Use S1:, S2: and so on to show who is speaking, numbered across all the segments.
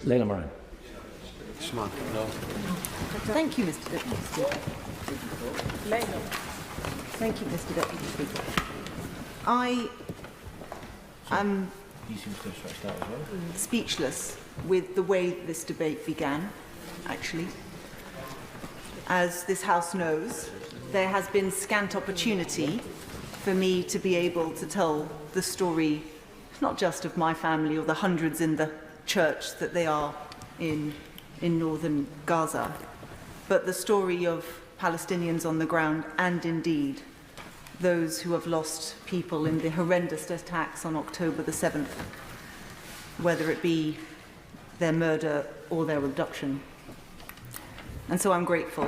S1: Layla Moran.
S2: No.
S3: Thank you, Mr. Deputy Speaker. Thank you, Mr. Deputy Speaker. I am speechless with the way this debate began, actually. As this House knows, there has been scant opportunity for me to be able to tell the story, not just of my family or the hundreds in the church that they are in northern Gaza, but the story of Palestinians on the ground and indeed those who have lost people in the horrendous attacks on October the 7th, whether it be their murder or their abduction. And so I'm grateful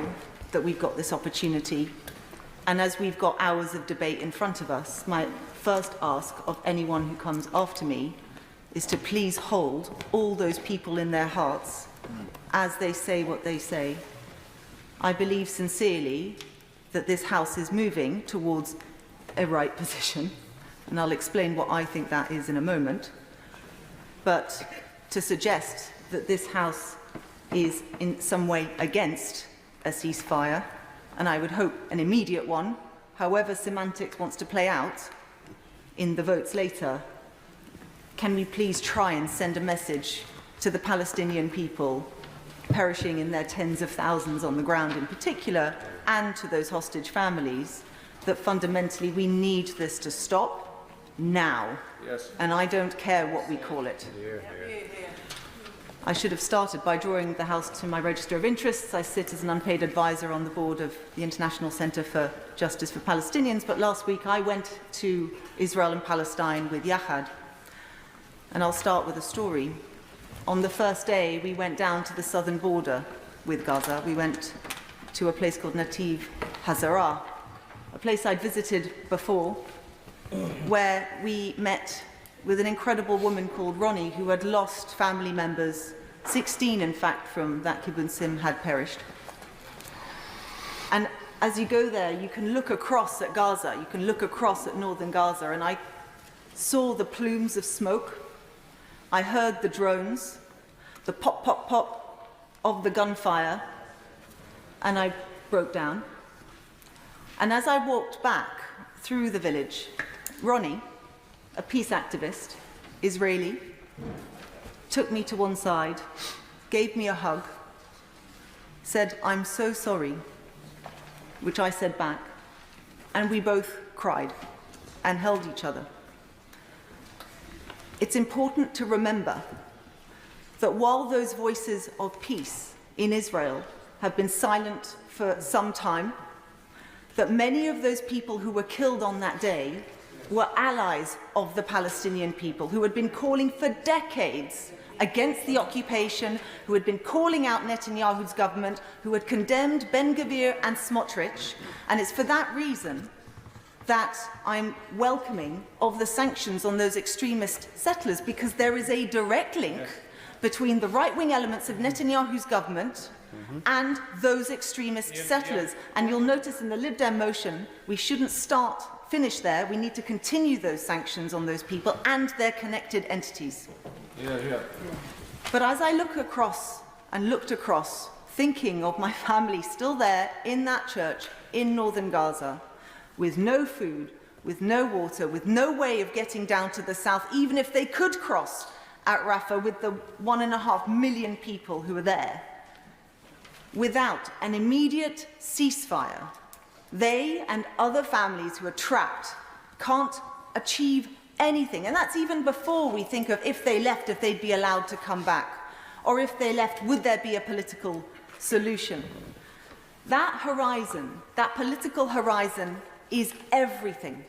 S3: that we've got this opportunity. And as we've got hours of debate in front of us, my first ask of anyone who comes after me is to please hold all those people in their hearts as they say what they say. I believe sincerely that this House is moving towards a right position, and I'll explain what I think that is in a moment. But to suggest that this House is in some way against a ceasefire, and I would hope an immediate one, however semantics wants to play out in the votes later, can we please try and send a message to the Palestinian people perishing in their tens of thousands on the ground in particular, and to those hostage families, that fundamentally we need this to stop now. Yes. And I don't care what we call it. I should have started by drawing the House to my register of interests. I sit as an unpaid advisor on the board of the International Centre for Justice for Palestinians, but last week I went to Israel and Palestine with Yahad. And I'll start with a story. On the first day, we went down to the southern border with Gaza. We went to a place called Nativ Hazara, a place I'd visited before, where we met with an incredible woman called Ronnie, who had lost family members. 16, in fact, from that kibbutzim had perished. And as you go there, you can look across at Gaza, you can look across at northern Gaza, and I saw the plumes of smoke. I heard the drones, the pop, pop, pop of the gunfire, and I broke down. And as I walked back through the village, Ronnie, a peace activist, Israeli, took me to one side, gave me a hug, said, "I'm so sorry," which I said back, and we both cried and held each other. It's important to remember that while those voices of peace in Israel have been silent for some time, that many of those people who were killed on that day were allies of the Palestinian people, who had been calling for decades against the occupation, who had been calling out Netanyahu's government, who had condemned Ben Gvir and Smotrich. And it's for that reason that I'm welcoming of the sanctions on those extremist settlers, because there is a direct link between the right-wing elements of Netanyahu's government and those extremist settlers. And you'll notice in the Lib Dem motion, we shouldn't finish there. We need to continue those sanctions on those people and their connected entities. But as I look across and looked across, thinking of my family still there in that church in northern Gaza, with no food, with no water, with no way of getting down to the south, even if they could cross at Rafah with the 1.5 million people who are there, without an immediate ceasefire, they and other families who are trapped can't achieve anything. And that's even before we think of if they left, if they'd be allowed to come back, or if they left, would there be a political solution? That horizon, that political horizon, is everything.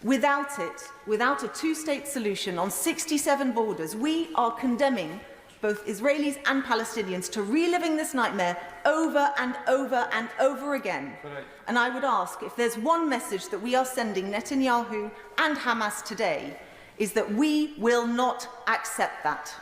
S3: Without it, without a two-state solution on 67 borders, we are condemning both Israelis and Palestinians to reliving this nightmare over and over and over again. Right. And I would ask, if there's one message that we are sending Netanyahu and Hamas today, is that we will not accept that.